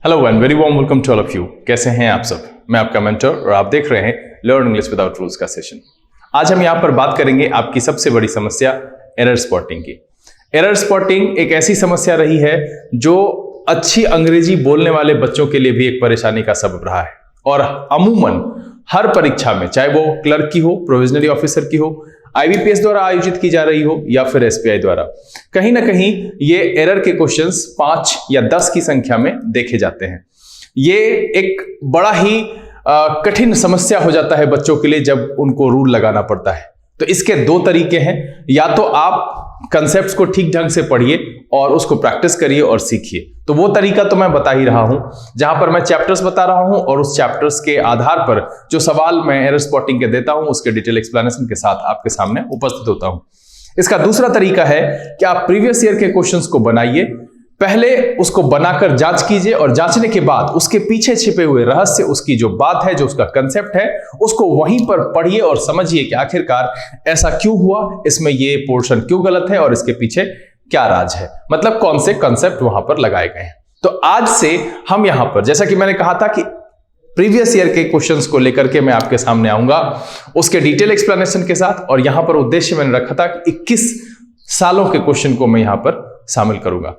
Hello and very warm welcome to all of you. कैसे हैं आप सब? मैं आपका मेंटर और आप देख रहे हैं लर्न इंग्लिश विदाउट रूल्स का सेशन। आज हम यहाँ पर बात करेंगे आपकी सबसे बड़ी समस्या एरर स्पॉटिंग की। एरर स्पॉटिंग एक ऐसी समस्या रही है जो अच्छी अंग्रेजी बोलने वाले बच्चों के लिए भी एक परेशानी का सबब रहा है और अमूमन हर परीक्षा में, चाहे वो क्लर्क की हो, प्रोविजनरी ऑफिसर की हो, आईबीपीएस द्वारा आयोजित की जा रही हो या फिर एसबीआई द्वारा, कहीं ना कहीं ये एरर के क्वेश्चंस 5 या 10 की संख्या में देखे जाते हैं। ये एक बड़ा ही कठिन समस्या हो जाता है बच्चों के लिए जब उनको रूल लगाना पड़ता है। तो इसके दो तरीके हैं, या तो आप कंसेप्ट्स को ठीक ढंग से पढ़िए और उसको प्रैक्टिस करिए और सीखिए। तो वो तरीका तो मैं बता ही रहा हूं, जहां पर मैं चैप्टर्स बता रहा हूं और उस चैप्टर्स के आधार पर जो सवाल मैं एरर स्पॉटिंग के देता हूं उसके डिटेल एक्सप्लेनेशन के साथ आपके सामने उपस्थित होता हूं। इसका दूसरा तरीका है कि आप प्रीवियस ईयर के क्वेश्चंस को बनाइए, पहले उसको बनाकर जांच कीजिए और जांचने के बाद उसके पीछे छिपे हुए रहस्य, उसकी जो बात है, जो उसका कंसेप्ट है, उसको वहीं पर पढ़िए और समझिए कि आखिरकार ऐसा क्यों हुआ, इसमें ये पोर्शन क्यों गलत है और इसके पीछे क्या राज है, मतलब कौन से कंसेप्ट वहां पर लगाए गए हैं। तो आज से हम यहां पर, जैसा कि मैंने कहा था कि प्रीवियस ईयर के क्वेश्चंस को लेकर के मैं आपके सामने आऊंगा उसके डिटेल एक्सप्लेनेशन के साथ, और यहां पर उद्देश्य मैंने रखा था कि 21 सालों के क्वेश्चन को मैं यहां पर शामिल करूंगा।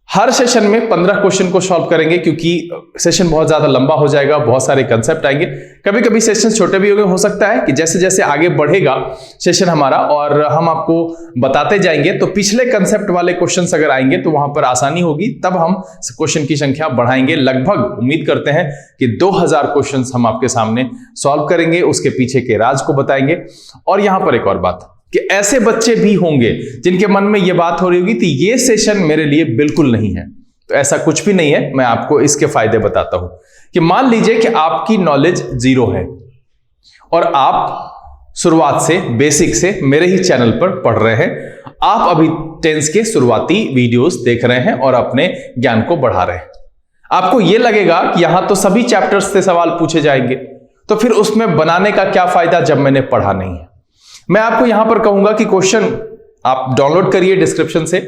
हर सेशन में 15 क्वेश्चन को सॉल्व करेंगे क्योंकि सेशन बहुत ज्यादा लंबा हो जाएगा, बहुत सारे कंसेप्ट आएंगे। कभी कभी सेशन छोटे भी हो सकता है कि जैसे जैसे आगे बढ़ेगा सेशन हमारा और हम आपको बताते जाएंगे, तो पिछले कंसेप्ट वाले क्वेश्चंस अगर आएंगे तो वहां पर आसानी होगी, तब हम क्वेश्चन की संख्या बढ़ाएंगे। लगभग उम्मीद करते हैं कि 2000 क्वेश्चंस हम आपके सामने सॉल्व करेंगे, उसके पीछे के राज को बताएंगे। और यहां पर एक और बात कि ऐसे बच्चे भी होंगे जिनके मन में यह बात हो रही होगी कि ये सेशन मेरे लिए बिल्कुल नहीं है। तो ऐसा कुछ भी नहीं है, मैं आपको इसके फायदे बताता हूं कि मान लीजिए कि आपकी नॉलेज 0 है और आप शुरुआत से, बेसिक से मेरे ही चैनल पर पढ़ रहे हैं। आप अभी टेंस के शुरुआती वीडियोस देख रहे हैं और अपने ज्ञान को बढ़ा रहे हैं। आपको यह लगेगा कि यहां तो सभी चैप्टर्स से सवाल पूछे जाएंगे, तो फिर उसमें बनाने का क्या फायदा जब मैंने पढ़ा नहीं है। मैं आपको यहां पर कहूंगा कि क्वेश्चन आप डाउनलोड करिए डिस्क्रिप्शन से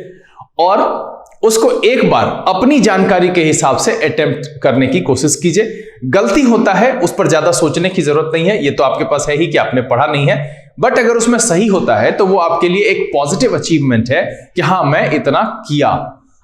और उसको एक बार अपनी जानकारी के हिसाब से अटेम्प्ट करने की कोशिश कीजिए। गलती होता है उस पर ज्यादा सोचने की जरूरत नहीं है, ये तो आपके पास है ही कि आपने पढ़ा नहीं है। बट अगर उसमें सही होता है तो वो आपके लिए एक पॉजिटिव अचीवमेंट है कि हां मैं इतना किया।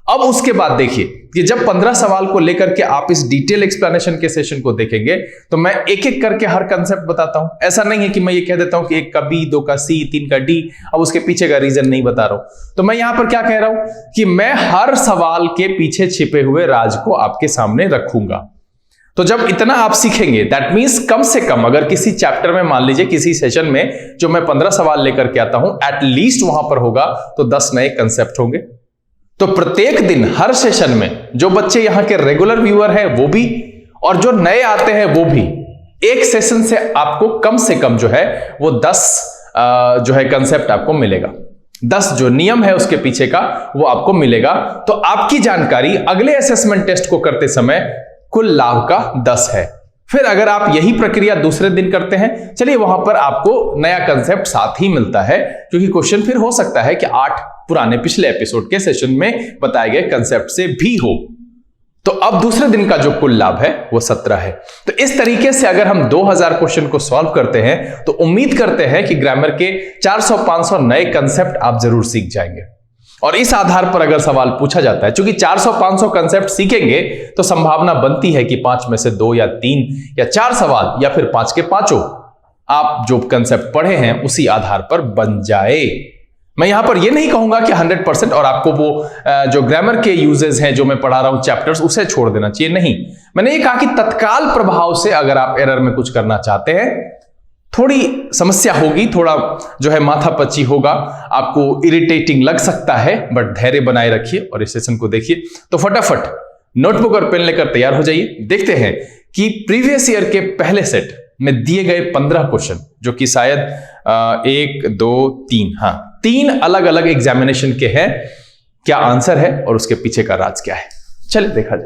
अब उसके बाद देखिए कि जब 15 सवाल को लेकर के आप इस डिटेल एक्सप्लेनेशन के सेशन को देखेंगे तो मैं एक एक करके हर कंसेप्ट बताता हूं। ऐसा नहीं है कि मैं ये कह देता हूं कि 1 का बी, 2 का सी, 3 का डी, अब उसके पीछे का रीजन नहीं बता रहा हूं। तो मैं यहां पर क्या कह रहा हूं कि मैं हर सवाल के पीछे छिपे हुए राज को आपके सामने रखूंगा। तो जब इतना आप सीखेंगे, दैट मीन्स कम से कम अगर किसी चैप्टर में, मान लीजिए किसी सेशन में जो मैं 15 सवाल लेकर के आता हूं, एटलीस्ट वहां पर होगा तो 10 नए कंसेप्ट होंगे। तो प्रत्येक दिन हर सेशन में जो बच्चे यहां के रेगुलर व्यूअर हैं वो भी, और जो नए आते हैं वो भी, एक सेशन से आपको कम से कम जो है वो 10 जो है कंसेप्ट आपको मिलेगा। 10 जो नियम है उसके पीछे का वो आपको मिलेगा। तो आपकी जानकारी अगले असेसमेंट टेस्ट को करते समय कुल लाभ का 10 है। फिर अगर आप यही प्रक्रिया दूसरे दिन करते हैं, चलिए वहां पर आपको नया कंसेप्ट साथ ही मिलता है, क्योंकि क्वेश्चन फिर हो सकता है कि 8 पुराने पिछले एपिसोड के सेशन में बताए गए कंसेप्ट से भी हो। तो अब दूसरे दिन का जो कुल लाभ है वो 17 है। तो इस तरीके से अगर हम 2000 क्वेश्चन को सॉल्व करते हैं तो उम्मीद करते हैं कि ग्रामर के 400-500 नए कंसेप्ट आप जरूर सीख जाएंगे। और इस आधार पर अगर सवाल पूछा जाता है, चूंकि 400-500 कंसेप्ट सीखेंगे तो संभावना बनती है कि 5 में से 2 या 3 या 4 सवाल या फिर 5 के 5 आप जो कंसेप्ट पढ़े हैं उसी आधार पर बन जाए। मैं यहां पर यह नहीं कहूंगा कि 100% और आपको वो जो ग्रामर के यूजेस हैं जो मैं पढ़ा रहा हूं चैप्टर्स, उसे छोड़ देना चाहिए। नहीं, मैंने ये कहा कि तत्काल प्रभाव से अगर आप एरर में कुछ करना चाहते हैं, थोड़ी समस्या होगी, थोड़ा जो है माथापच्ची होगा, आपको इरिटेटिंग लग सकता है, बट धैर्य बनाए रखिए और इस सेशन को देखिए। तो फटाफट नोटबुक और पेन लेकर तैयार हो जाइए। देखते हैं कि प्रीवियस ईयर के पहले सेट में दिए गए 15 क्वेश्चन, जो कि शायद 1, 2, 3, हाँ 3 अलग अलग एग्जामिनेशन के हैं, क्या आंसर है और उसके पीछे का राज क्या है। चलिए देखा जाए।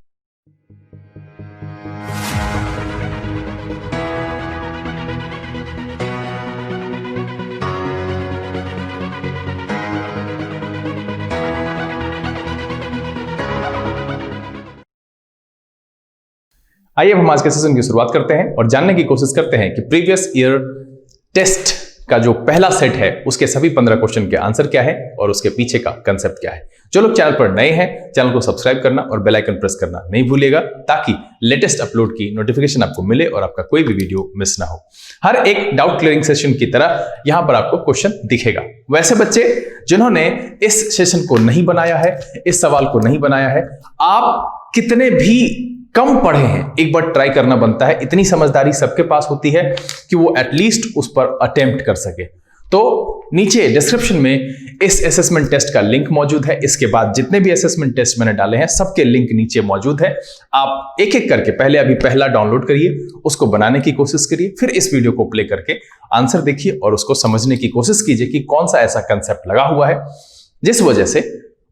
आइए अब हम आज के सेशन की शुरुआत करते हैं और जानने की कोशिश करते हैं कि प्रीवियस ईयर टेस्ट का जो पहला सेट है उसके सभी 15 क्वेश्चन के आंसर क्या है और उसके पीछे का कंसेप्ट क्या है। जो लोग चैनल पर नए हैं, चैनल को सब्सक्राइब करना और बेल आइकन प्रेस करना नहीं भूलिएगा ताकि लेटेस्ट अपलोड की नोटिफिकेशन आपको मिले और आपका कोई भी वीडियो मिस ना हो। हर एक डाउट क्लियरिंग सेशन की तरह यहां पर आपको क्वेश्चन दिखेगा। वैसे बच्चे जिन्होंने इस सेशन को नहीं बनाया है, इस सवाल को नहीं बनाया है, आप कितने भी कम पढ़े हैं, एक बार ट्राई करना बनता है। इतनी समझदारी सबके पास होती है कि वो एटलीस्ट उस पर अटेम्प्ट कर सके। तो नीचे डिस्क्रिप्शन में इस असेसमेंट टेस्ट का लिंक मौजूद है। इसके बाद जितने भी असेसमेंट टेस्ट मैंने डाले हैं सबके लिंक नीचे मौजूद है। आप एक एक करके पहले अभी पहला डाउनलोड करिए, उसको बनाने की कोशिश करिए, फिर इस वीडियो को प्ले करके आंसर देखिए और उसको समझने की कोशिश कीजिए कि कौन सा ऐसा कंसेप्ट लगा हुआ है जिस वजह से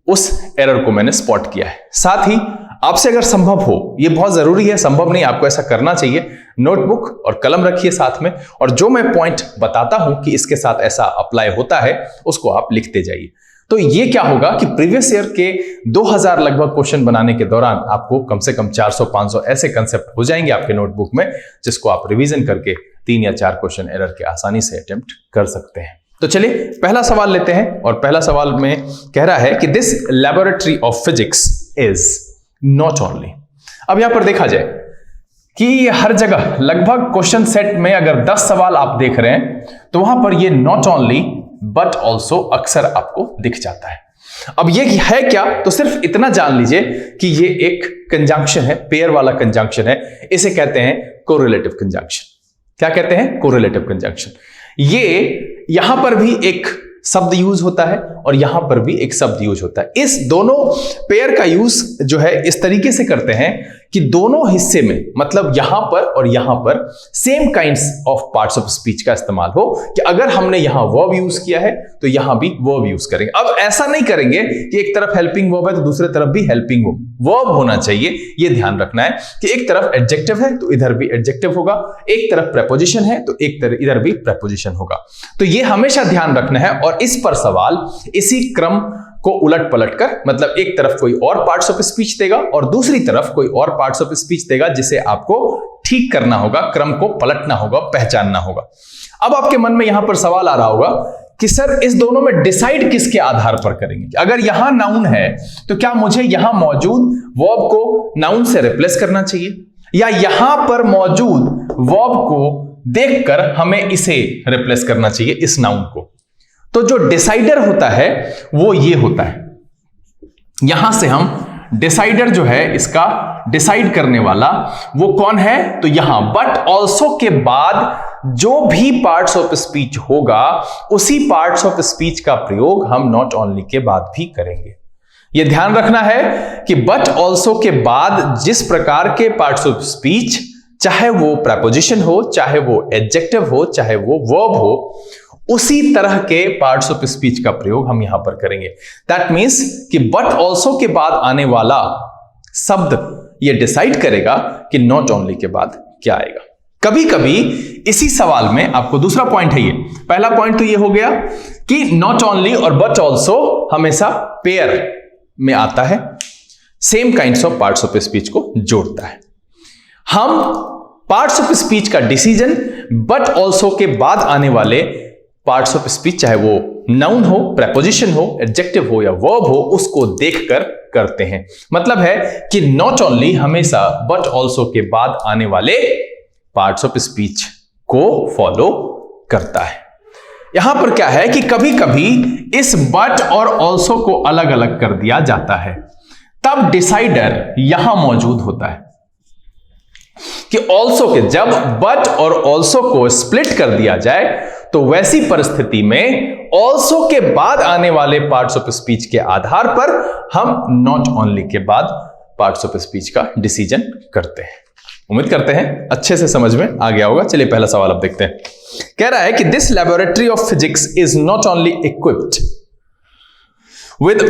उस एरर को मैंने स्पॉट किया है। साथ ही आपसे अगर संभव हो, ये बहुत जरूरी है, संभव नहीं आपको ऐसा करना चाहिए, नोटबुक और कलम रखिए साथ में और जो मैं पॉइंट बताता हूं कि इसके साथ ऐसा अप्लाई होता है उसको आप लिखते जाइए। तो ये क्या होगा कि प्रीवियस ईयर के 2000 लगभग क्वेश्चन बनाने के दौरान आपको कम से कम 400-500 ऐसे कंसेप्ट हो जाएंगे आपके नोटबुक में जिसको आप रिवीजन करके 3 या 4 क्वेश्चन एरर के आसानी से अटेम्प्ट कर सकते हैं। तो चलिए पहला सवाल लेते हैं और पहला सवाल में कह रहा है कि this laboratory of physics is not only. अब यहां पर देखा जाए कि हर जगह लगभग क्वेश्चन सेट में अगर 10 सवाल आप देख रहे हैं तो वहां पर ये नॉट ओनली बट ऑल्सो अक्सर आपको दिख जाता है। अब ये है क्या, तो सिर्फ इतना जान लीजिए कि ये एक कंजंक्शन है, पेयर वाला कंजंक्शन है। इसे कहते हैं कोरिलेटिव कंजंक्शन। क्या कहते हैं? Correlative conjunction. ये यहां पर भी एक शब्द यूज होता है और यहां पर भी एक शब्द यूज होता है। इस दोनों पेयर का यूज जो है इस तरीके से करते हैं कि दोनों हिस्से में, मतलब यहां पर और यहां पर same kinds of parts of speech का इस्तेमाल हो कि अगर हमने यहां वर्ब यूज किया है तो यहां भी वर्ब यूज करेंगे। अब ऐसा नहीं करेंगे कि एक तरफ हेल्पिंग वर्ब है तो दूसरे तरफ भी हेल्पिंग वर्ब होना चाहिए। यह ध्यान रखना है कि एक तरफ एडजेक्टिव है तो इधर भी एडजेक्टिव होगा, एक तरफ प्रेपोजिशन है तो एक तरफ इधर भी प्रेपोजिशन होगा। तो यह हमेशा ध्यान रखना है और इस पर सवाल इसी क्रम को उलट पलट कर, मतलब एक तरफ कोई और पार्ट्स ऑफ स्पीच देगा और दूसरी तरफ कोई और पार्ट्स ऑफ स्पीच देगा जिसे आपको ठीक करना होगा, क्रम को पलटना होगा, पहचानना होगा। अब आपके मन में यहां पर सवाल आ रहा होगा कि सर इस दोनों में डिसाइड किसके आधार पर करेंगे? अगर यहां नाउन है तो क्या मुझे यहां मौजूद वर्ब को नाउन से रिप्लेस करना चाहिए या यहां पर मौजूद वर्ब को देखकर हमें इसे रिप्लेस करना चाहिए, इस नाउन को? तो जो डिसाइडर होता है वो ये होता है। यहां से हम डिसाइडर जो है, इसका डिसाइड करने वाला वो कौन है? तो यहां बट ऑल्सो के बाद जो भी पार्ट्स ऑफ स्पीच होगा उसी पार्ट्स ऑफ स्पीच का प्रयोग हम नॉट ओनली के बाद भी करेंगे। यह ध्यान रखना है कि बट ऑल्सो के बाद जिस प्रकार के पार्ट्स ऑफ स्पीच, चाहे वो प्रेपोजिशन हो, चाहे वो एडजेक्टिव हो, चाहे वो वर्ब हो, उसी तरह के पार्ट्स ऑफ स्पीच का प्रयोग हम यहां पर करेंगे। दैट मीन्स कि बट ऑल्सो के बाद आने वाला शब्द ये डिसाइड करेगा कि नॉट ओनली के बाद क्या आएगा। कभी कभी इसी सवाल में आपको दूसरा पॉइंट है, ये पहला पॉइंट तो ये हो गया कि नॉट ओनली और बट ऑल्सो हमेशा पेयर में आता है, same kinds of parts of speech को जोड़ता है। हम पार्ट्स ऑफ स्पीच का डिसीजन बट ऑल्सो के बाद आने वाले पार्ट्स ऑफ स्पीच, चाहे वो नाउन हो, प्रेपोजिशन हो, एडजेक्टिव हो या वर्ब हो, उसको देखकर करते हैं। मतलब है कि नॉट ओनली हमेशा बट ऑल्सो के बाद आने वाले पार्ट्स ऑफ स्पीच को फॉलो करता है। यहां पर क्या है कि कभी कभी इस बट और ऑल्सो को अलग अलग कर दिया जाता है, तब डिसाइडर यहां मौजूद होता है कि ऑल्सो के, जब बट और ऑल्सो को स्प्लिट कर दिया जाए तो वैसी परिस्थिति में ऑल्सो के बाद आने वाले पार्ट्स ऑफ स्पीच के आधार पर हम नॉट ओनली के बाद पार्ट्स ऑफ स्पीच का डिसीजन करते हैं। उम्मीद करते हैं अच्छे से समझ में आ गया होगा। चलिए पहला सवाल अब देखते हैं। कह रहा है कि this laboratory of physics is not only equipped with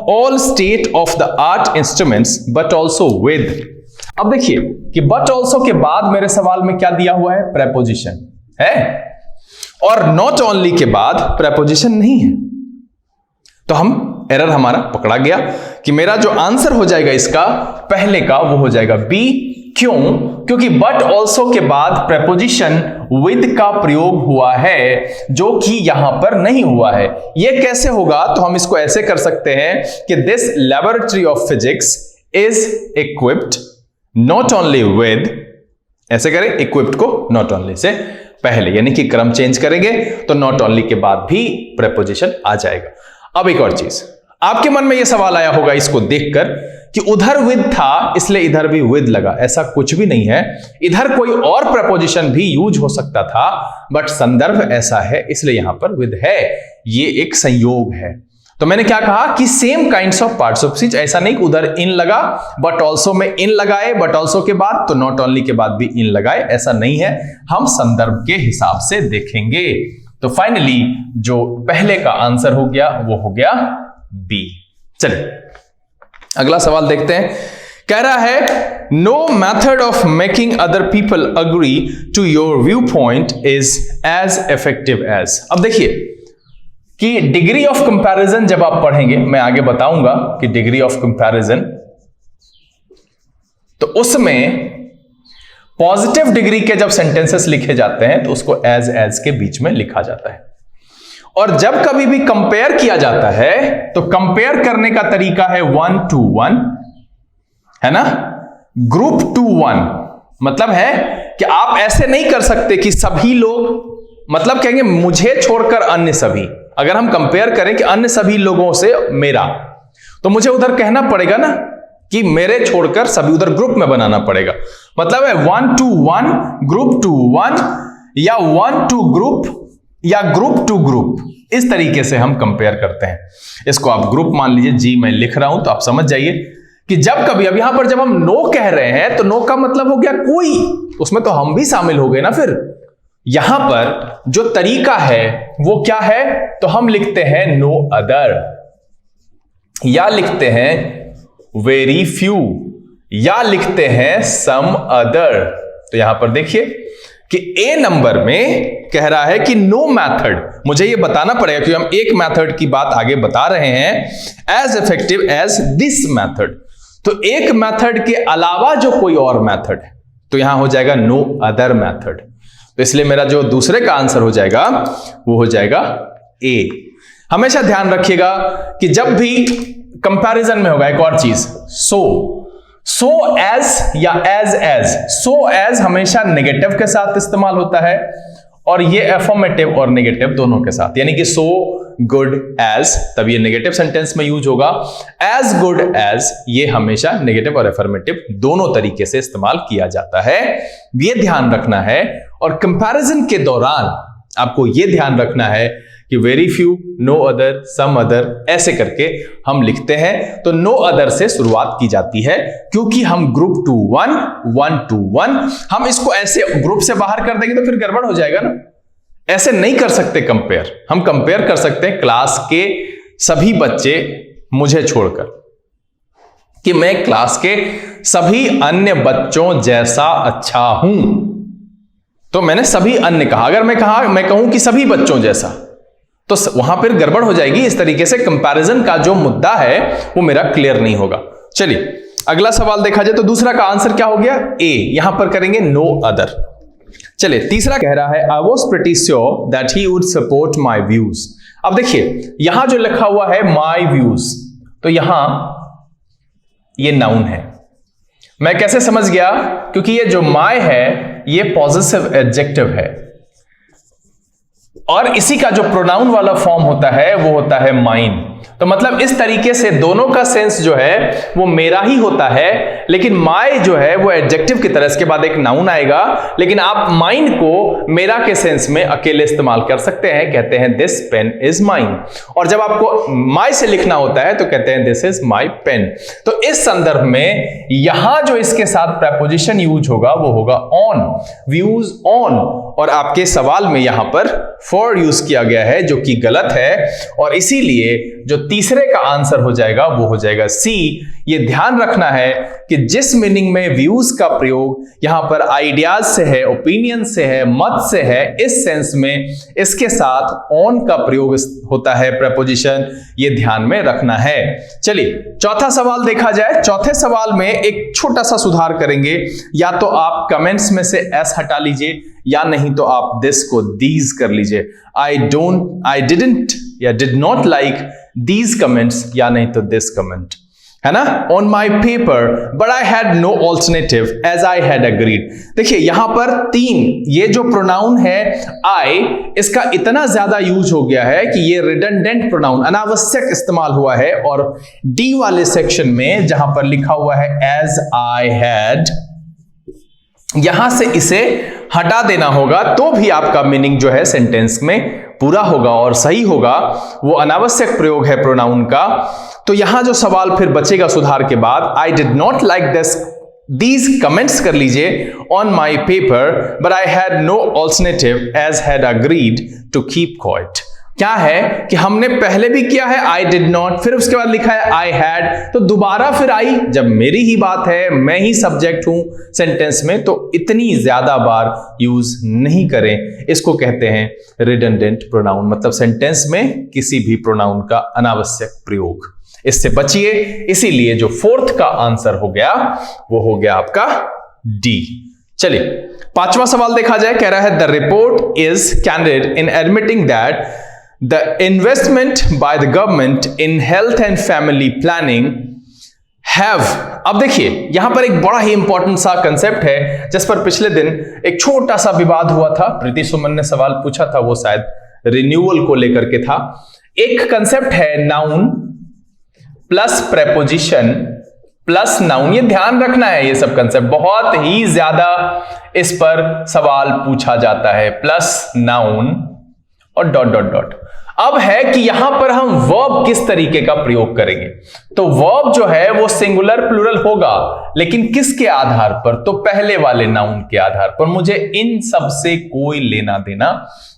all state of the art instruments but also with. अब देखिए कि बट ऑल्सो के बाद मेरे सवाल में क्या दिया हुआ है? प्रेपोजिशन है और नॉट ओनली के बाद प्रेपोजिशन नहीं है। तो हम एरर हमारा पकड़ा गया कि मेरा जो आंसर हो जाएगा इसका पहले का वो हो जाएगा बी। क्यों? क्योंकि बट ऑल्सो के बाद प्रेपोजिशन विद का प्रयोग हुआ है जो कि यहां पर नहीं हुआ है। यह कैसे होगा? तो हम इसको ऐसे कर सकते हैं कि this laboratory of physics is equipped not only with, ऐसे करें, इक्विप्ड को नॉट ओनली से पहले, यानी कि क्रम चेंज करेंगे तो नॉट ओनली के बाद भी प्रेपोजिशन आ जाएगा। अब एक और चीज, आपके मन में यह सवाल आया होगा इसको देखकर कि उधर विद था इसलिए इधर भी विद लगा। ऐसा कुछ भी नहीं है, इधर कोई और प्रपोजिशन भी यूज हो सकता था, बट संदर्भ ऐसा है इसलिए यहां पर विद है। ये एक संयोग है। तो मैंने क्या कहा कि same kinds of parts of speech, ऐसा नहीं कि उधर इन लगा बट ऑल्सो में इन लगाए, बट ऑल्सो के बाद तो नॉट ओनली के बाद भी इन लगाए, ऐसा नहीं है। हम संदर्भ के हिसाब से देखेंगे। तो फाइनली जो पहले का आंसर हो गया वो हो गया बी। चलिए अगला सवाल देखते हैं। कह रहा है no method of making other people agree to your viewpoint is as effective as. अब देखिए कि डिग्री ऑफ कंपैरिजन जब आप पढ़ेंगे, मैं आगे बताऊंगा कि डिग्री ऑफ कंपैरिजन, तो उसमें पॉजिटिव डिग्री के जब सेंटेंसेस लिखे जाते हैं तो उसको एज के बीच में लिखा जाता है। और जब कभी भी कंपेयर किया जाता है तो कंपेयर करने का तरीका है 1 to 1, है ना, ग्रुप टू 1। मतलब है कि आप ऐसे नहीं कर सकते कि सभी लोग, मतलब कहेंगे मुझे छोड़कर अन्य सभी। अगर हम कंपेयर करें कि अन्य सभी लोगों से मेरा, तो मुझे उधर कहना पड़ेगा ना कि मेरे छोड़कर सभी, उधर ग्रुप में बनाना पड़ेगा। मतलब है 1 to 1, ग्रुप टू 1, या 1 to ग्रुप, या ग्रुप टू ग्रुप। इस तरीके से हम कंपेयर करते हैं। इसको आप ग्रुप मान लीजिए, जी मैं लिख रहा हूं तो आप समझ जाइए कि जब कभी, अब यहां पर जब हम नो कह रहे हैं तो नो का मतलब हो गया कोई, उसमें तो हम भी शामिल हो गए ना। फिर यहां पर जो तरीका है वो क्या है? तो हम लिखते हैं नो अदर, या लिखते हैं वेरी फ्यू, या लिखते हैं सम अदर। तो यहां पर देखिए कि ए नंबर में कह रहा है कि नो मैथड, मुझे ये बताना पड़ेगा क्योंकि हम एक मैथड की बात आगे बता रहे हैं, as effective as this method. तो एक मैथड के अलावा जो कोई और मैथड है, तो यहां हो जाएगा नो अदर मैथड। तो इसलिए मेरा जो दूसरे का आंसर हो जाएगा वो हो जाएगा ए। हमेशा ध्यान रखिएगा कि जब भी कंपैरिजन में होगा एक और चीज, सो एज या एज। सो एज हमेशा नेगेटिव के साथ इस्तेमाल होता है, और ये एफर्मेटिव और नेगेटिव दोनों के साथ, यानी कि सो गुड एज, तब ये नेगेटिव सेंटेंस में यूज होगा। एज गुड एज ये हमेशा नेगेटिव और एफर्मेटिव दोनों तरीके से इस्तेमाल किया जाता है, ये ध्यान रखना है। और कंपैरिजन के दौरान आपको ये ध्यान रखना है कि very few, no other, some other, ऐसे करके हम लिखते हैं। तो नो अदर से शुरुआत की जाती है क्योंकि हम ग्रुप टू 1, 1 to 1, हम इसको ऐसे ग्रुप से बाहर कर देंगे तो फिर गड़बड़ हो जाएगा ना। ऐसे नहीं कर सकते कंपेयर। हम कंपेयर कर सकते हैं क्लास के सभी बच्चे मुझे छोड़कर, कि मैं क्लास के सभी अन्य बच्चों जैसा अच्छा हूं। तो मैंने सभी अन्य कहा, अगर मैं कहूं कि सभी बच्चों जैसा, तो वहां पर गड़बड़ हो जाएगी। इस तरीके से कंपैरिजन का जो मुद्दा है वो मेरा क्लियर नहीं होगा। चलिए अगला सवाल देखा जाए तो दूसरा का आंसर क्या हो गया? ए। यहां पर करेंगे नो अदर। चलिए तीसरा कह रहा है I was pretty sure that he would support my views. अब देखिए यहां जो लिखा हुआ है माई व्यूज, तो यहां ये नाउन है। मैं कैसे समझ गया? क्योंकि ये जो माई है ये पॉजिटिव एडजेक्टिव है, और इसी का जो प्रोनाउन वाला फॉर्म होता है वो होता है माइन। तो मतलब इस तरीके से दोनों का सेंस जो है वो मेरा ही होता है, लेकिन माई जो है वो एडजेक्टिव की तरह, इसके बाद एक नाउन आएगा, लेकिन आप माइन को मेरा के सेंस में अकेले इस्तेमाल कर सकते हैं, कहते हैं दिस पेन इज माइन। और जब आपको माई से लिखना होता है तो कहते हैं दिस इज माई पेन। तो इस संदर्भ में यहां जो इसके साथ प्रेपोजिशन यूज होगा वो होगा ऑन, व्यूज ऑन। और आपके सवाल में यहां पर फॉर यूज किया गया है जो कि गलत है, और इसीलिए जो तीसरे का आंसर हो जाएगा वो हो जाएगा सी। ये ध्यान रखना है कि जिस मीनिंग में व्यूज का प्रयोग यहां पर आइडियाज से है, ओपिनियन से है, मत से है, इस सेंस में इसके साथ ऑन का प्रयोग होता है प्रेपोजिशन, ये ध्यान में रखना है। चलिए चौथा सवाल देखा जाए। चौथे सवाल में एक छोटा सा सुधार करेंगे, या तो आप कमेंट्स में से एस हटा लीजिए या नहीं तो आप दिस को दीज कर लीजिए। आई डिडंट या did not like these comments या नहीं तो दिस कमेंट, है ना। On my paper but I had no alternative as I had agreed. देखिए यहां पर तीन, ये जो प्रोनाउन है आई, इसका इतना ज्यादा यूज हो गया है कि ये रिडंडेंट प्रोनाउन, अनावश्यक इस्तेमाल हुआ है। और डी वाले सेक्शन में जहां पर लिखा हुआ है एज आई हैड, यहां से इसे हटा देना होगा, तो भी आपका मीनिंग जो है सेंटेंस में पूरा होगा और सही होगा। वो अनावश्यक प्रयोग है प्रोनाउन का। तो यहां जो सवाल फिर बचेगा सुधार के बाद, I did not like these comments कर लीजिए on my paper but I had no alternative as had agreed to keep quiet. क्या है कि हमने पहले भी किया है आई डिड नॉट, फिर उसके बाद लिखा है आई हैड, तो दोबारा फिर आई, जब मेरी ही बात है, मैं ही सब्जेक्ट हूं सेंटेंस में, तो इतनी ज्यादा बार यूज नहीं करें। इसको कहते हैं रिडंडेंट प्रोनाउन, मतलब सेंटेंस में किसी भी प्रोनाउन का अनावश्यक प्रयोग। इससे बचिए। इसीलिए जो फोर्थ का आंसर हो गया वो हो गया आपका डी। चलिए पांचवा सवाल देखा जाए। कह रहा है the report is candid in admitting that the investment by the government in health and family planning have। अब देखिए यहां पर एक बड़ा ही इंपॉर्टेंट सा कंसेप्ट है जिस पर पिछले दिन एक छोटा सा विवाद हुआ था। प्रीति सुमन ने सवाल पूछा था, वो शायद रिन्यूअल को लेकर के था। एक कंसेप्ट है noun plus preposition plus noun. ये ध्यान रखना है, ये सब कंसेप्ट बहुत ही ज्यादा इस पर सवाल पूछा जाता है। प्लस नाउन और डॉट डॉट डॉट। अब है कि यहां पर हम वर्ब किस तरीके का प्रयोग करेंगे। तो वर्ब जो है वो सिंगुलर प्लूरल होगा, लेकिन किसके आधार पर? तो पहले वाले नाउन के आधार पर। मुझे इन सब से कोई लेना देना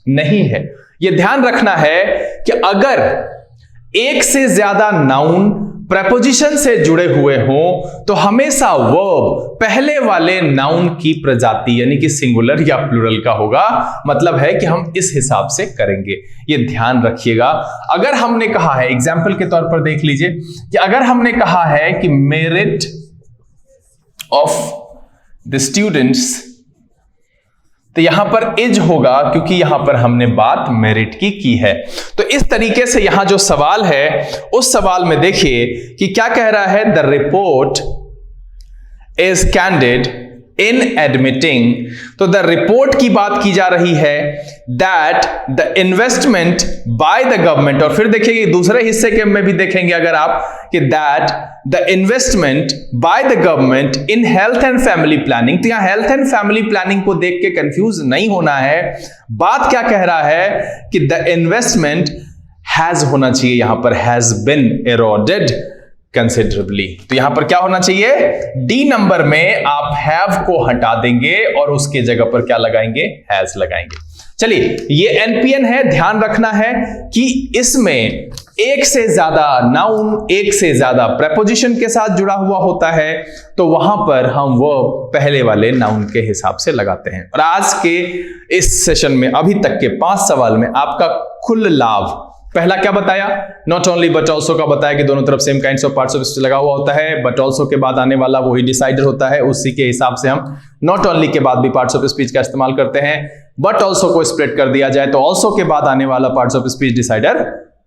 नहीं है। यह ध्यान रखना है कि अगर एक से ज्यादा नाउन प्रेपोजिशन से जुड़े हुए हों तो हमेशा वर्ब पहले वाले नाउन की प्रजाति यानी कि सिंगुलर या प्लूरल का होगा। मतलब है कि हम इस हिसाब से करेंगे, ये ध्यान रखिएगा। अगर हमने कहा है, एग्जाम्पल के तौर पर देख लीजिए कि अगर हमने कहा है कि मेरिट ऑफ द स्टूडेंट्स, तो यहां पर इज होगा क्योंकि यहां पर हमने बात मेरिट की है। तो इस तरीके से यहां जो सवाल है उस सवाल में देखिए कि क्या कह रहा है, the report is candid in admitting. तो द रिपोर्ट की बात की जा रही है that the investment by the government, और फिर देखिए दूसरे हिस्से के में भी देखेंगे अगर आप कि that the investment by the government in health and family planning. तो यहां हेल्थ एंड फैमिली प्लानिंग को देख के कंफ्यूज नहीं होना है। बात क्या कह रहा है कि द इन्वेस्टमेंट हैज होना चाहिए, यहां पर हैज बिन एरोडेड कंसिडरेबली। तो यहां पर क्या होना चाहिए, डी नंबर में आप हैव को हटा देंगे और उसके जगह पर क्या लगाएंगे, हैज लगाएंगे। चलिए ये एनपीएन है, ध्यान रखना है कि इसमें एक से ज्यादा नाउन एक से ज्यादा प्रेपोजिशन के साथ जुड़ा हुआ होता है, तो वहां पर हम वर्ब पहले वाले नाउन के हिसाब से लगाते हैं। और आज के इस सेशन में अभी तक के 5 सवाल में आपका कुल लाभ, पहला क्या बताया, नॉट ओनली बट ऑल्सो का बताया कि दोनों तरफ same kinds of parts of speech लगा हुआ होता है। बट ऑल्सो के बाद आने वाला वही डिसाइडर होता है, उसी के हिसाब से हम नॉट ओनली के बाद भी पार्ट्स ऑफ स्पीच का इस्तेमाल करते हैं। बट ऑल्सो को स्प्लिट कर दिया जाए तो ऑल्सो के बाद आने वाला पार्ट्स ऑफ स्पीच डिसाइडर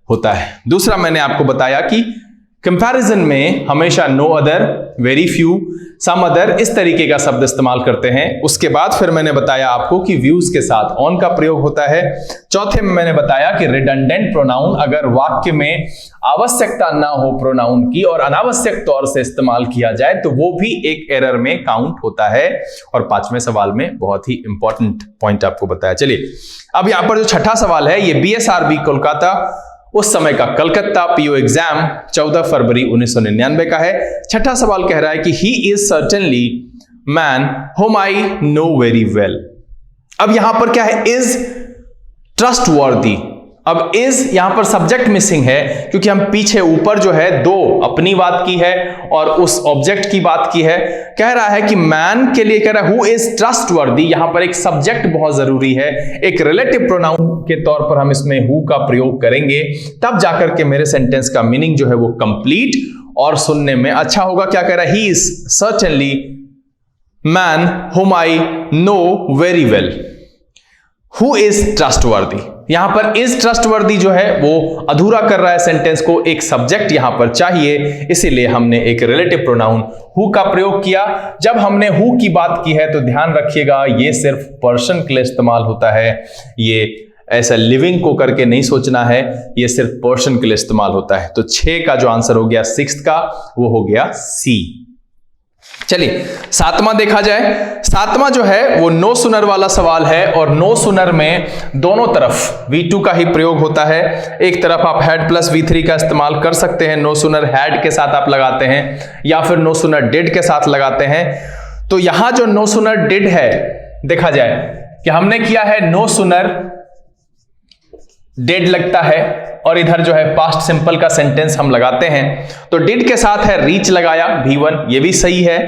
होता है। दूसरा मैंने आपको बताया कि कंपैरिजन में हमेशा no other, very few, some other इस तरीके का शब्द इस्तेमाल करते हैं। उसके बाद फिर मैंने बताया आपको कि व्यूज के साथ ऑन का प्रयोग होता है। चौथे में मैंने बताया कि रिडंडेंट प्रोनाउन अगर वाक्य में आवश्यकता ना हो प्रोनाउन की और अनावश्यक तौर से इस्तेमाल किया जाए तो वो भी एक एरर में काउंट होता है। और 5वें सवाल में बहुत ही इंपॉर्टेंट पॉइंट आपको बताया। चलिए अब यहां पर जो छठा सवाल है ये बीएसआरबी कोलकाता उस समय का कलकत्ता पीओ एग्जाम 14 फरवरी 1999 का है। छठा सवाल कह रहा है कि he is certainly man home I know very well. अब यहां पर क्या है, इज ट्रस्टवर्दी, अब इज यहां पर सब्जेक्ट मिसिंग है क्योंकि हम पीछे ऊपर जो है दो अपनी बात की है और उस ऑब्जेक्ट की बात की है। कह रहा है कि मैन के लिए कह रहा है हु इज ट्रस्टवर्दी, यहां पर एक सब्जेक्ट बहुत जरूरी है, एक रिलेटिव प्रोनाउन के तौर पर हम इसमें हु का प्रयोग करेंगे, तब जाकर के मेरे सेंटेंस का मीनिंग जो है वो कंप्लीट और सुनने में अच्छा होगा। क्या कह रहा है, ही इज सर्टेनली मैन हुम I know very well. Who is trustworthy, यहां पर इज ट्रस्टवर्दी जो है वो अधूरा कर रहा है सेंटेंस को, एक सब्जेक्ट यहां पर चाहिए, इसीलिए हमने एक रिलेटिव प्रोनाउन हु का प्रयोग किया। जब हमने हु की बात की है तो ध्यान रखिएगा ये सिर्फ पर्सन के लिए इस्तेमाल होता है, ये ऐसा लिविंग को करके नहीं सोचना है, ये सिर्फ पर्सन के लिए इस्तेमाल होता है। तो 6 का जो आंसर हो गया 6th का वो हो गया सी। चलिए 7वां देखा जाए। 7वां जो है वो नो सुनर वाला सवाल है और नो सुनर में दोनों तरफ V2 का ही प्रयोग होता है। एक तरफ आप हैड प्लस V3 का इस्तेमाल कर सकते हैं, नो सुनर हैड के साथ आप लगाते हैं या फिर नो सुनर डिड के साथ लगाते हैं। तो यहां जो नो सुनर डिड है देखा जाए कि हमने किया है नो सुनर डिड लगता है और इधर जो है पास्ट सिंपल का सेंटेंस हम लगाते हैं, तो डिड के साथ है रीच लगाया V1, ये भी सही है।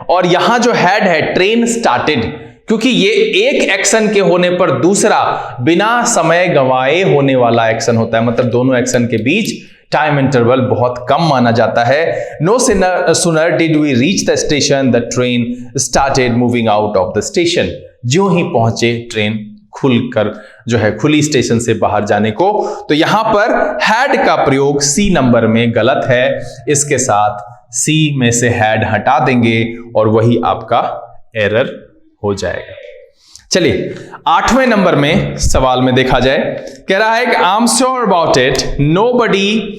और यहां जो हैड है ट्रेन स्टार्टेड, क्योंकि ये एक एक्शन के होने पर दूसरा बिना समय गंवाए होने वाला एक्शन होता है, मतलब दोनों एक्शन के बीच टाइम इंटरवल बहुत कम माना जाता है। No sooner did we reach the station the train started moving out of the station. ज्यों ही पहुंचे ट्रेन खुलकर जो है खुली स्टेशन से बाहर जाने को। तो यहां पर हैड का प्रयोग सी नंबर में गलत है, इसके साथ सी में से हैड हटा देंगे और वही आपका एरर हो जाएगा। चलिए 8वें नंबर में सवाल में देखा जाए, कह रहा है कि I am sure about it nobody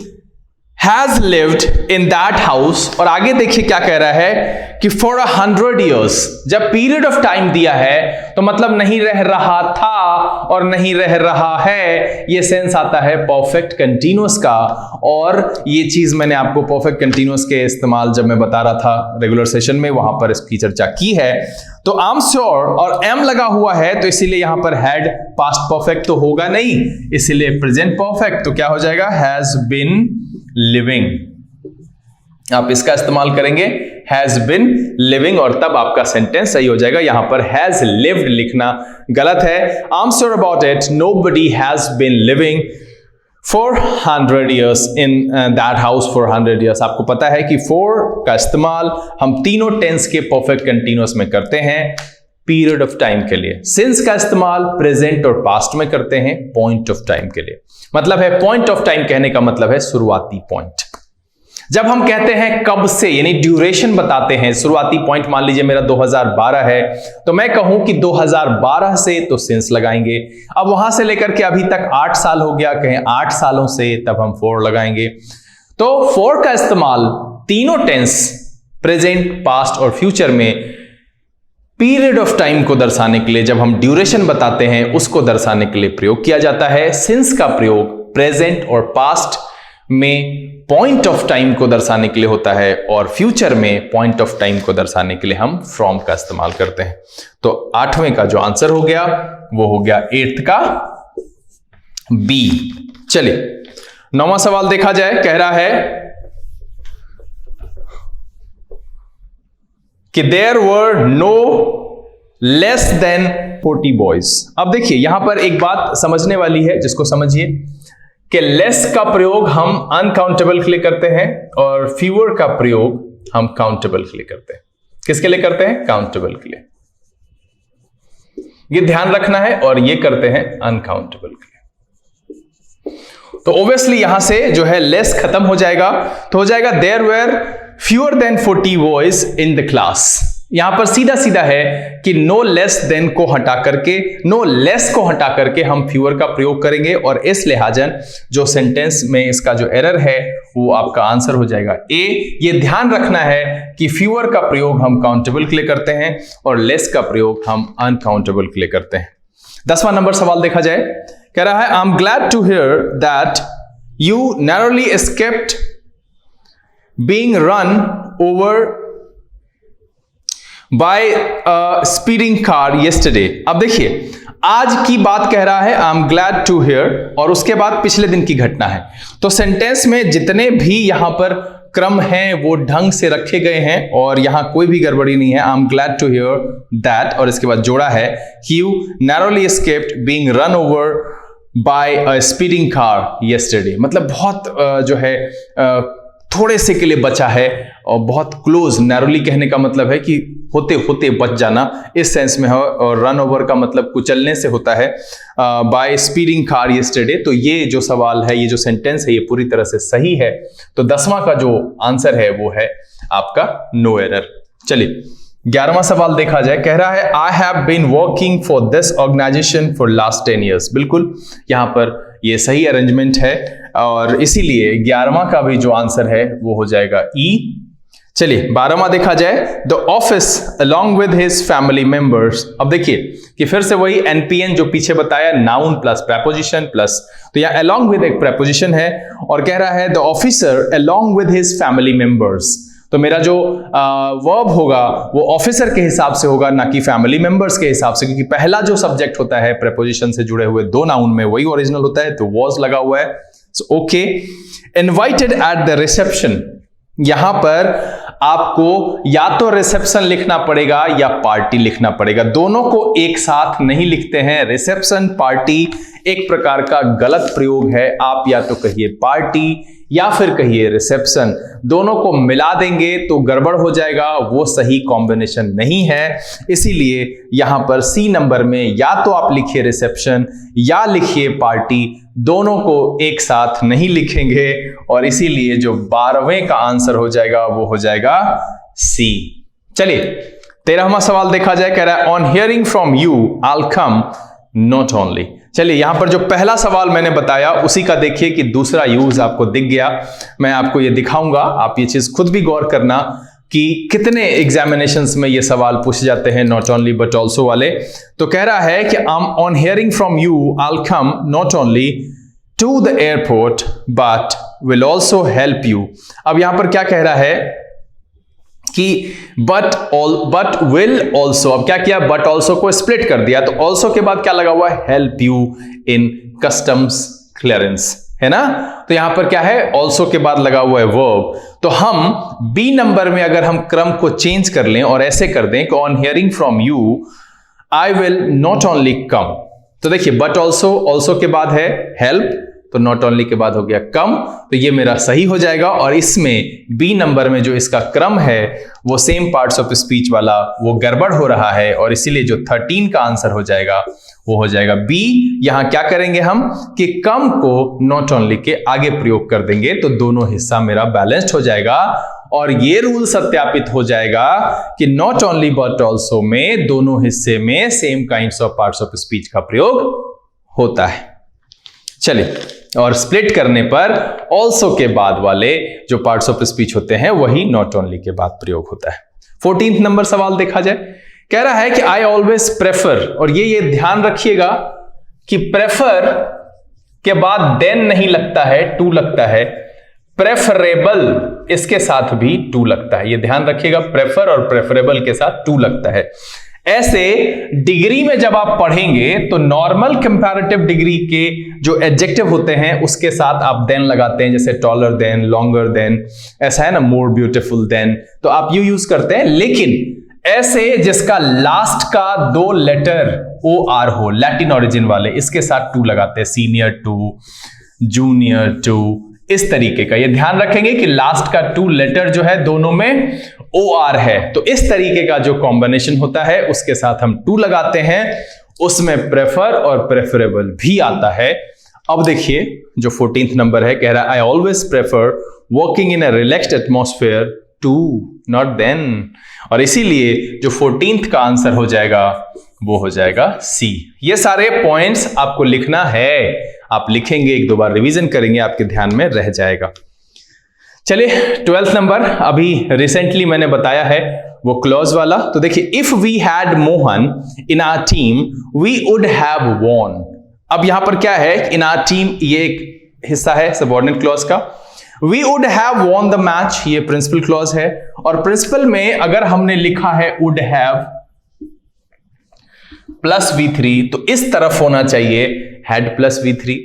has lived in that house, और आगे देखिए क्या कह रहा है कि फॉर 100 years। जब पीरियड ऑफ टाइम दिया है तो मतलब नहीं रह रहा था और नहीं रह रहा है, ये सेंस आता है परफेक्ट कंटीन्यूअस का। और ये चीज मैंने आपको परफेक्ट कंटीन्यूअस के इस्तेमाल जब मैं बता रहा था रेगुलर सेशन में, वहां पर इसकी चर्चा की है। तो आई एम श्योर और एम लगा हुआ है तो इसीलिए यहां पर हैड पास्ट परफेक्ट तो होगा नहीं, इसीलिए प्रेजेंट परफेक्ट। तो क्या हो जाएगा, हैज बीन लिविंग। आप इसका इस्तेमाल करेंगे हैज बिन लिविंग और तब आपका सेंटेंस सही हो जाएगा। यहां पर हैज लिव्ड लिखना गलत है। I am sure about it nobody has been living for 100 years in that house for 100 years। आपको पता है कि फॉर का इस्तेमाल हम तीनों टेंस के परफेक्ट कंटीन्यूअस में करते हैं पीरियड ऑफ टाइम के लिए। सिंस का इस्तेमाल प्रेजेंट और पास्ट में करते हैं पॉइंट ऑफ टाइम के लिए। मतलब है पॉइंट ऑफ टाइम कहने का मतलब है शुरुआती पॉइंट। जब हम कहते हैं कब से यानी ड्यूरेशन बताते हैं, शुरुआती पॉइंट मान लीजिए मेरा 2012 है तो मैं कहूं कि 2012 से तो सिंस लगाएंगे। अब वहां से लेकर के अभी तक 8 साल हो गया, कहें 8 सालों से, तब हम फॉर लगाएंगे। तो फॉर का इस्तेमाल तीनों टेंस प्रेजेंट, पास्ट और फ्यूचर में पीरियड ऑफ टाइम को दर्शाने के लिए, जब हम ड्यूरेशन बताते हैं उसको दर्शाने के लिए प्रयोग किया जाता है। सिंस का प्रयोग प्रेजेंट और पास्ट में पॉइंट ऑफ टाइम को दर्शाने के लिए होता है और फ्यूचर में पॉइंट ऑफ टाइम को दर्शाने के लिए हम फ्रॉम का इस्तेमाल करते हैं। तो 8वें का जो आंसर हो गया वो हो गया 8th का बी। चलिए 9वां सवाल देखा जाए, कह रहा है कि there were no less than 40 boys. अब देखिए यहां पर एक बात समझने वाली है जिसको समझिए कि लेस का प्रयोग हम अनकाउंटेबल के लिए करते हैं और फ्यूअर का प्रयोग हम काउंटेबल के लिए करते हैं। किसके लिए करते हैं? काउंटेबल के लिए। ये ध्यान रखना है और ये करते हैं अनकाउंटेबल के लिए। तो ऑब्वियसली यहां से जो है लेस खत्म हो जाएगा, तो हो जाएगा there were fewer than 40 boys in the class. यहां पर सीधा सीधा है कि नो लेस देन को हटा करके, नो लेस को हटा करके हम फ्यूअर का प्रयोग करेंगे और इस लिहाजन जो सेंटेंस में इसका जो एरर है वो आपका आंसर हो जाएगा ए। ये ध्यान रखना है कि फ्यूअर का प्रयोग हम काउंटेबल के लिए करते हैं और लेस का प्रयोग हम अनकाउंटेबल के लिए करते हैं। 10वां नंबर सवाल देखा जाए, कह रहा है I am glad to hear that you narrowly escaped being run over by speeding car yesterday. अब देखिए आज की बात कह रहा है, I am glad to hear, और उसके बाद पिछले दिन की घटना है। तो सेंटेंस में जितने भी यहां पर क्रम हैं वो ढंग से रखे गए हैं और यहां कोई भी गड़बड़ी नहीं है। I am glad to hear that, और इसके बाद जोड़ा है you narrowly escaped being run over by a speeding car yesterday. मतलब बहुत जो है थोड़े से के लिए बचा है और बहुत क्लोज। नैरोली कहने का मतलब है कि होते होते बच जाना, इस सेंस में है। और रन ओवर का मतलब कुचलने से होता है। बाय स्पीडिंग कार यस्टरडे, तो ये जो सवाल है, ये जो सेंटेंस है, ये पूरी तरह से सही है। तो 10वां का जो आंसर है वो है आपका नो एरर। चलिए 11वां सवाल देखा जाए। कह रहा है I have been working for this organisation for last 10 years। बिल्कुल यहां पर ये सही अरेंजमेंट है और इसीलिए 11वां का भी जो आंसर है वो हो जाएगा ई। चलिए 12वां देखा जाए। The office along with his family members. अब देखिए कि फिर से वही एनपीएन जो पीछे बताया, नाउन प्लस प्रेपोजिशन प्लस, तो यहां अलॉन्ग विद एक प्रेपोजिशन है और कह रहा है the officer along with his family members. तो मेरा जो वर्ब होगा वो ऑफिसर के हिसाब से होगा, ना कि फैमिली मेंबर्स के हिसाब से, क्योंकि पहला जो सब्जेक्ट होता है प्रेपोजिशन से जुड़े हुए 2 नाउन में वही ओरिजिनल होता है, तो वॉज लगा हुआ है। So okay. Invited at the reception, यहां पर आपको या तो रिसेप्शन लिखना पड़ेगा या पार्टी लिखना पड़ेगा। दोनों को एक साथ नहीं लिखते हैं। रिसेप्शन पार्टी एक प्रकार का गलत प्रयोग है। आप या तो कहिए पार्टी या फिर कहिए रिसेप्शन, दोनों को मिला देंगे तो गड़बड़ हो जाएगा, वो सही कॉम्बिनेशन नहीं है। इसीलिए यहां पर सी नंबर में या तो आप लिखिए रिसेप्शन या लिखिए पार्टी, दोनों को एक साथ नहीं लिखेंगे और इसीलिए जो 12वें का आंसर हो जाएगा वो हो जाएगा सी। चलिए 13वां सवाल देखा जाए। कह रहा है on hearing from you I will come not only. चलिए यहां पर जो पहला सवाल मैंने बताया उसी का देखिए कि दूसरा यूज आपको दिख गया। मैं आपको ये दिखाऊंगा, आप ये चीज खुद भी गौर करना कि कितने एग्जामिनेशंस में ये सवाल पूछे जाते हैं, नॉट ओनली बट ऑल्सो वाले। तो कह रहा है कि on hearing from you I will come not only to the airport but will also help you. अब यहां पर क्या कह रहा है कि बट विल ऑल्सो, अब क्या किया, बट ऑल्सो को स्प्लिट कर दिया, तो ऑल्सो के बाद क्या लगा हुआ है, help you in customs clearance, है ना। तो यहां पर क्या है, ऑल्सो के बाद लगा हुआ है वर्ब। तो हम बी नंबर में अगर हम क्रम को चेंज कर लें और ऐसे कर दें कि on hearing from you I will not only come, तो देखिए बट ऑल्सो, ऑल्सो के बाद है हेल्प, तो नॉट ओनली के बाद हो गया कम, तो ये मेरा सही हो जाएगा। और इसमें बी नंबर में जो इसका क्रम है वो सेम पार्ट्स ऑफ स्पीच वाला वो गड़बड़ हो रहा है और इसीलिए जो 13 का आंसर हो जाएगा वो हो जाएगा बी। यहां क्या करेंगे हम कि कम को नॉट ओनली के आगे प्रयोग कर देंगे तो दोनों हिस्सा मेरा बैलेंस्ड हो जाएगा और ये रूल सत्यापित हो जाएगा कि नॉट ओनली बट ऑल्सो में दोनों हिस्से में same kinds of parts of speech का प्रयोग होता है। चलिए, और स्प्लिट करने पर ऑल्सो के बाद वाले जो पार्ट्स ऑफ स्पीच होते हैं वही नॉट ओनली के बाद प्रयोग होता है। 14 नंबर सवाल देखा जाए। कह रहा है कि आई ऑलवेज प्रेफर, और ये ध्यान रखिएगा कि प्रेफर के बाद देन नहीं लगता है, टू लगता है। प्रेफरेबल इसके साथ भी टू लगता है, ये ध्यान रखिएगा। प्रेफर और प्रेफरेबल के साथ टू लगता है। ऐसे डिग्री में जब आप पढ़ेंगे तो नॉर्मल कंपैरेटिव डिग्री के जो एडजेक्टिव होते हैं उसके साथ आप देन लगाते हैं, जैसे टॉलर देन, लॉन्गर देन, ऐसा है ना, मोर ब्यूटीफुल देन, तो आप यू यूज करते हैं। लेकिन ऐसे जिसका लास्ट का 2 लेटर ओ आर हो, लैटिन ओरिजिन वाले, इसके साथ टू लगाते हैं, सीनियर टू, जूनियर टू, इस तरीके का। ये ध्यान रखेंगे कि लास्ट का 2 लेटर जो है दोनों में ओ आर है, तो इस तरीके का जो कॉम्बिनेशन होता है उसके साथ हम टू लगाते हैं, उसमें प्रेफर और प्रेफरेबल भी आता है। अब देखिए जो 14th नंबर है, कह रहा है I always prefer working in a relaxed atmosphere to not then, और इसीलिए जो 14th का आंसर हो जाएगा वो हो जाएगा सी। ये सारे पॉइंट्स आपको लिखना है, आप लिखेंगे, 1-2 बार रिवीजन करेंगे, आपके ध्यान में रह जाएगा। चलिए 12th नंबर, अभी रिसेंटली मैंने बताया है वो क्लॉज वाला। तो देखिए, if we had Mohan in our team we would have won. अब यहां पर क्या है, इन आवर टीम ये एक हिस्सा है सबऑर्डिनेट क्लॉज का। We would have won the match, ये प्रिंसिपल क्लॉज है। और प्रिंसिपल में अगर हमने लिखा है वुड हैव, प्लस V3, तो इस तरफ होना चाहिए हैड प्लस V3।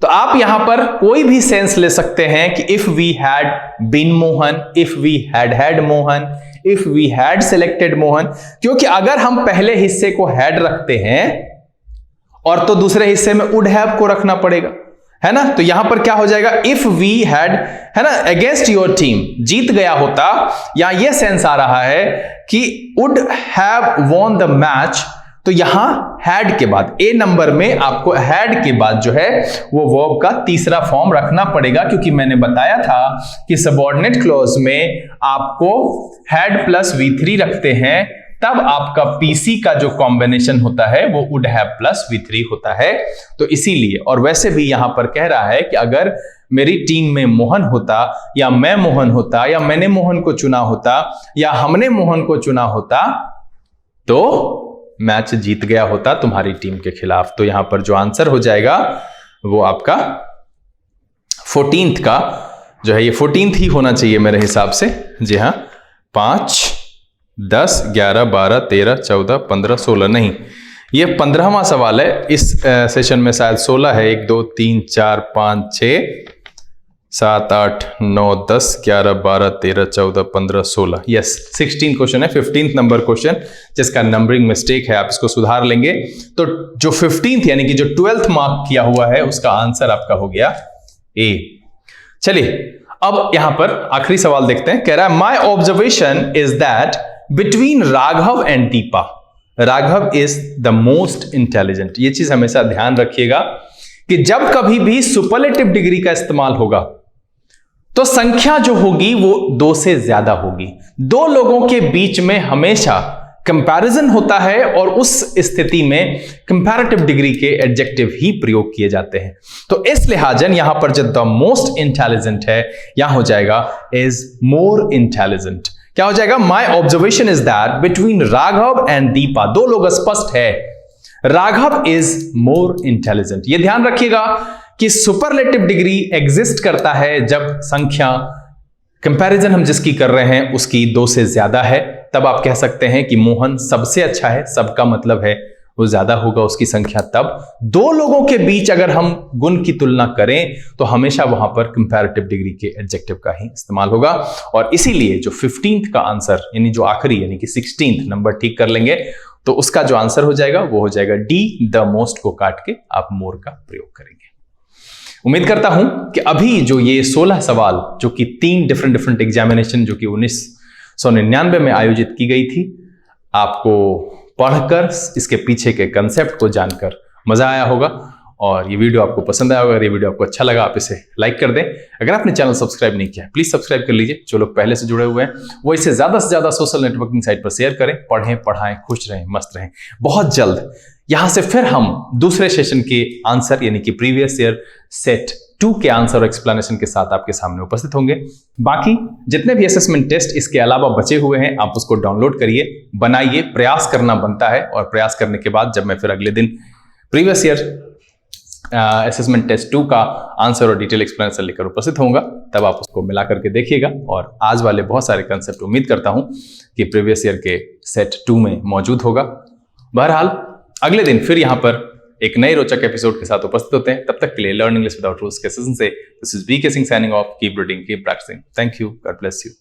तो आप यहां पर कोई भी सेंस ले सकते हैं कि if we had been Mohan, if we had Mohan, if we had selected Mohan, क्योंकि अगर हम पहले हिस्से को हैड रखते हैं और तो दूसरे हिस्से में वुड हैव को रखना पड़ेगा, है ना। तो यहां पर क्या हो जाएगा, इफ वी हैड, है ना, अगेंस्ट योर टीम, जीत गया होता, या ये सेंस आ रहा है कि would have won the match. तो यहां हैड के बाद, ए नंबर में आपको हैड के बाद जो है वो वर्ब का तीसरा फॉर्म रखना पड़ेगा, क्योंकि मैंने बताया था कि सबऑर्डिनेट क्लॉज में आपको हैड प्लस V3 रखते हैं, तब आपका पीसी का जो कॉम्बिनेशन होता है वो वुड हैव प्लस V3 होता है। तो इसीलिए, और वैसे भी यहां पर कह रहा है कि अगर मेरी टीम में मोहन होता, या मैं मोहन होता, या मैंने मोहन को चुना होता, या हमने मोहन को चुना होता, तो मैच जीत गया होता तुम्हारी टीम के खिलाफ। तो यहां पर जो आंसर हो जाएगा वो आपका 14th का जो है, ये 14th ही होना चाहिए मेरे हिसाब से। जी हाँ, 5, 10, 11, 12, 13, 14, 15, 16, नहीं, ये 15वां सवाल है इस सेशन में, शायद 16 है। 1, 2, 3, 4, 5, 6, 7, 8, 9, 10, 11, 12, 13, 14, 15, 16, यस 16 क्वेश्चन है। 15th नंबर क्वेश्चन जिसका नंबरिंग मिस्टेक है, आप इसको सुधार लेंगे तो जो 15th यानी कि जो 12th मार्क किया हुआ है उसका आंसर आपका हो गया ए। चलिए अब यहां पर आखिरी सवाल देखते हैं। कह रहा है my observation is that between Raghav and Deepa, Raghav is the most intelligent. ये चीज हमेशा ध्यान रखिएगा कि जब कभी भी सुपरलेटिव डिग्री का इस्तेमाल होगा तो संख्या जो होगी वो 2 से ज्यादा होगी। दो लोगों के बीच में हमेशा कंपैरिजन होता है और उस स्थिति में कंपैरेटिव डिग्री के एडजेक्टिव ही प्रयोग किए जाते हैं। तो इस लिहाजन यहां पर जो द मोस्ट इंटेलिजेंट है, यहां हो जाएगा इज मोर इंटेलिजेंट। क्या हो जाएगा, my observation is that between Raghav and Deepa, दो लोग स्पष्ट है, राघव इज मोर इंटेलिजेंट। यह ध्यान रखिएगा कि सुपरलेटिव डिग्री एग्जिस्ट करता है जब संख्या, कंपैरिजन हम जिसकी कर रहे हैं उसकी 2 से ज्यादा है, तब आप कह सकते हैं कि मोहन सबसे अच्छा है, सबका मतलब है वो ज्यादा होगा उसकी संख्या। तब दो लोगों के बीच अगर हम गुण की तुलना करें तो हमेशा वहां पर कंपैरेटिव डिग्री के एडजेक्टिव का ही इस्तेमाल होगा। और इसीलिए जो 15th का आंसर, यानी जो आखिरी यानी कि 16th नंबर ठीक कर लेंगे तो उसका जो आंसर हो जाएगा वो हो जाएगा डी, द मोस्ट को काट के आप मोर का प्रयोग करेंगे। उम्मीद करता हूं कि अभी जो ये 16 सवाल जो कि 3 डिफरेंट एग्जामिनेशन जो कि 1999 में आयोजित की गई थी, आपको पढ़कर इसके पीछे के कंसेप्ट को जानकर मजा आया होगा और ये वीडियो आपको पसंद आया होगा। अगर ये वीडियो आपको अच्छा लगा आप इसे लाइक कर दें। अगर आपने चैनल सब्सक्राइब नहीं किया प्लीज सब्सक्राइब कर लीजिए। जो लोग पहले से जुड़े हुए हैं वो इसे ज्यादा से ज्यादा सोशल नेटवर्किंग साइट पर शेयर करें। पढ़ें, पढ़ाएं, खुश रहें, मस्त रहें। बहुत जल्द यहां से फिर हम दूसरे सेशन के आंसर यानी कि प्रीवियस ईयर सेट 2 के आंसर और एक्सप्लेनेशन के साथ आपके सामने उपस्थित होंगे। बाकी जितने भी असेसमेंट टेस्ट इसके अलावा बचे हुए हैं आप उसको डाउनलोड करिए, बनाइए। प्रयास करना बनता है और प्रयास करने के बाद जब मैं फिर अगले दिन प्रीवियस ईयर असेसमेंट टेस्ट 2 का आंसर और डिटेल एक्सप्लेनेशन लेकर उपस्थित होऊंगा, तब आप उसको मिला करके देखिएगा। और आज वाले बहुत सारे कंसेप्ट उम्मीद करता हूं कि प्रीवियस ईयर के सेट 2 में मौजूद होगा। बहरहाल अगले दिन फिर यहां पर एक नए रोचक एपिसोड के साथ उपस्थित होते हैं। तब तक के लिए लर्न इंग्लिश विदाउट रूल्स के सेशन से this is V K Singh signing off. Keep reading, keep practising. Thank you, God bless you.